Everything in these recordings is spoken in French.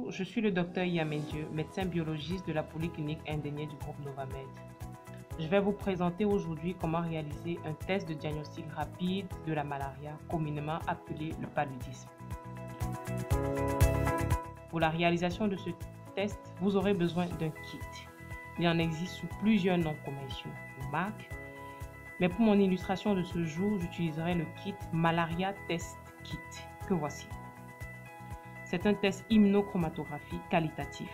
Bonjour, je suis le docteur Yamendieu, médecin biologiste de la polyclinique Indénié du groupe Novamed. Je vais vous présenter aujourd'hui comment réaliser un test de diagnostic rapide de la malaria, communément appelé le paludisme. Pour la réalisation de ce test, vous aurez besoin d'un kit. Il en existe sous plusieurs noms commerciaux ou marques, mais pour mon illustration de ce jour, j'utiliserai le kit Malaria Test Kit, que voici. C'est un test immunochromatographie qualitatif,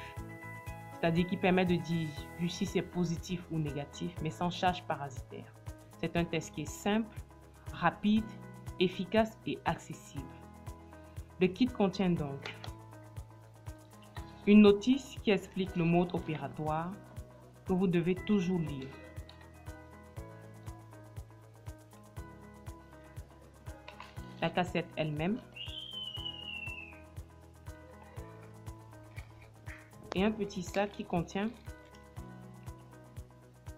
c'est-à-dire qui permet de dire si c'est positif ou négatif, mais sans charge parasitaire. C'est un test qui est simple, rapide, efficace et accessible. Le kit contient donc une notice qui explique le mode opératoire que vous devez toujours lire. La cassette elle-même et un petit sac qui contient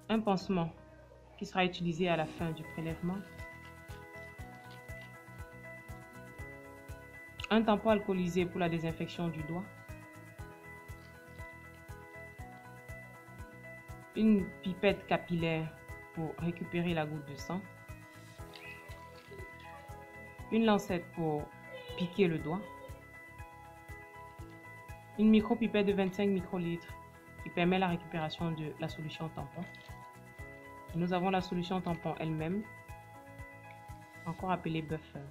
un pansement qui sera utilisé à la fin du prélèvement, un tampon alcoolisé pour la désinfection du doigt, une pipette capillaire pour récupérer la goutte de sang, une lancette pour piquer le doigt, une micropipette de 25 microlitres qui permet la récupération de la solution tampon. Nous avons la solution tampon elle-même, encore appelée buffer.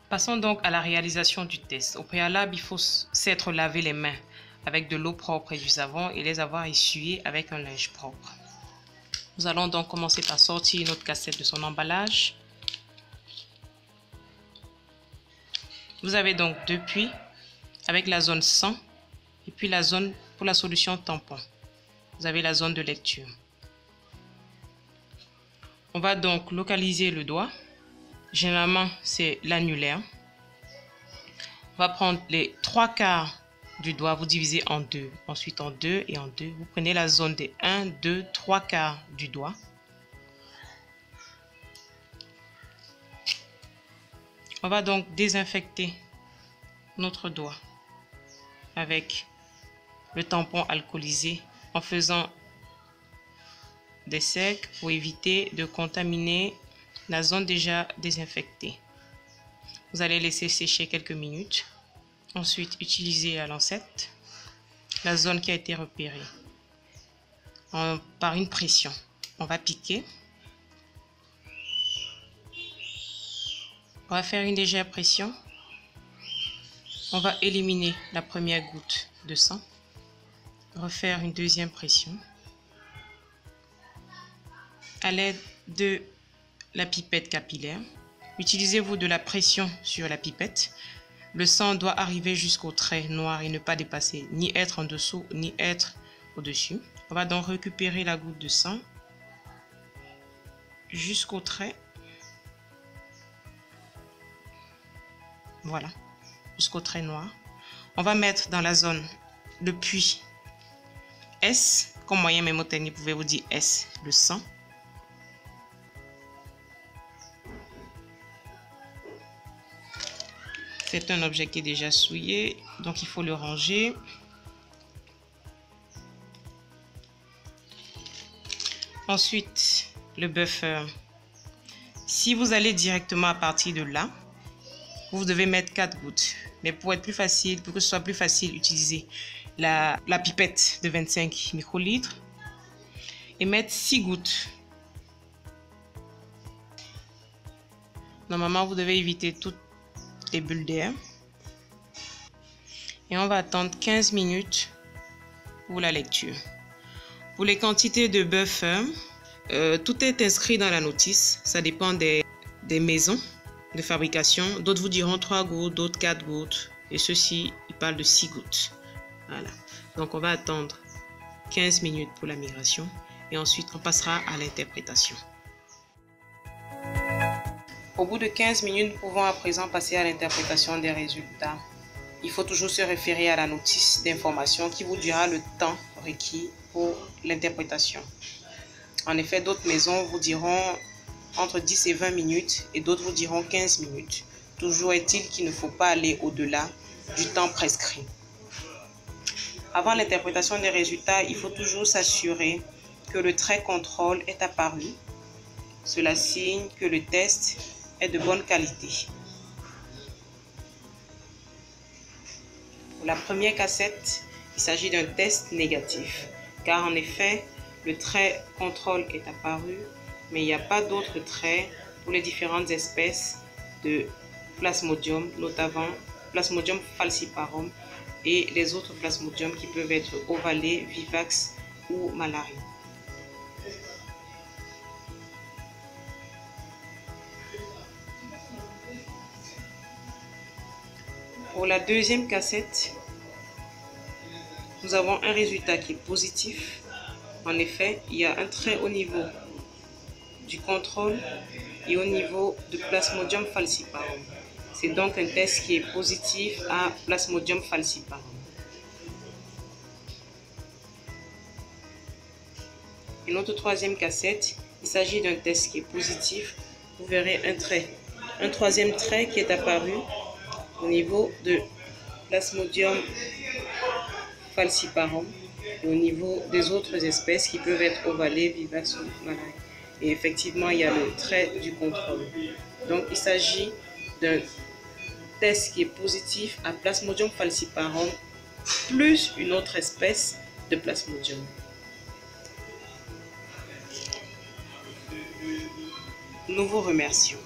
Passons donc à la réalisation du test. Au préalable, il faut s'être lavé les mains avec de l'eau propre et du savon et les avoir essuyées avec un linge propre. Nous allons donc commencer par sortir notre cassette de son emballage. Vous avez donc deux puits avec la zone sang et puis la zone pour la solution tampon. Vous avez la zone de lecture. On va donc localiser le doigt. Généralement, c'est l'annulaire. On va prendre les 3/4 du doigt, vous divisez en deux, ensuite en deux et en deux. Vous prenez la zone des 1, 2, 3/4 du doigt. On va donc désinfecter notre doigt avec le tampon alcoolisé en faisant des cercles pour éviter de contaminer la zone déjà désinfectée. Vous allez laisser sécher quelques minutes. Ensuite, utilisez la lancette, la zone qui a été repérée par une pression. On va piquer. On va faire une légère pression. On va éliminer la première goutte de sang. Refaire une deuxième pression. À l'aide de la pipette capillaire, utilisez-vous de la pression sur la pipette. Le sang doit arriver jusqu'au trait noir et ne pas dépasser, ni être en dessous, ni être au-dessus. On va donc récupérer la goutte de sang jusqu'au trait. Voilà, jusqu'au trait noir. On va mettre dans la zone le puits S, comme moyen mémotechnique, pouvez-vous dire S, le sang. C'est un objet qui est déjà souillé, donc il faut le ranger. Ensuite, le buffer. Si vous allez directement à partir de là, vous devez mettre 4 gouttes. Mais pour être plus facile, pour que ce soit plus facile, utilisez la pipette de 25 microlitres et mettre 6 gouttes. Normalement, vous devez éviter toutes les bulles d'air. Et on va attendre 15 minutes pour la lecture. Pour les quantités de buffer, tout est inscrit dans la notice. Ça dépend des maisons de fabrication. D'autres vous diront 3 gouttes, d'autres 4 gouttes. Et ceux-ci, ils parlent de 6 gouttes. Voilà. Donc, on va attendre 15 minutes pour la migration. Et ensuite, on passera à l'interprétation. Au bout de 15 minutes, nous pouvons à présent passer à l'interprétation des résultats. Il faut toujours se référer à la notice d'information qui vous dira le temps requis pour l'interprétation. En effet, d'autres maisons vous diront entre 10 et 20 minutes et d'autres vous diront 15 minutes. Toujours est-il qu'il ne faut pas aller au-delà du temps prescrit. Avant l'interprétation des résultats, il faut toujours s'assurer que le trait contrôle est apparu. Cela signe que le test est de bonne qualité. Pour la première cassette, il s'agit d'un test négatif, car en effet, le trait contrôle est apparu, mais il n'y a pas d'autres traits pour les différentes espèces de Plasmodium, notamment Plasmodium falciparum et les autres Plasmodium qui peuvent être ovalés, vivax ou malaria. Pour la deuxième cassette, nous avons un résultat qui est positif. En effet, il y a un trait au niveau du contrôle et au niveau de Plasmodium falciparum. C'est donc un test qui est positif à Plasmodium falciparum. Et notre troisième cassette, il s'agit d'un test qui est positif. Vous verrez un troisième trait qui est apparu au niveau de Plasmodium falciparum et au niveau des autres espèces qui peuvent être ovalées, vivax ou malaria. Et effectivement, il y a le trait du contrôle. Donc, il s'agit d'un test qui est positif à Plasmodium falciparum plus une autre espèce de Plasmodium. Nous vous remercions.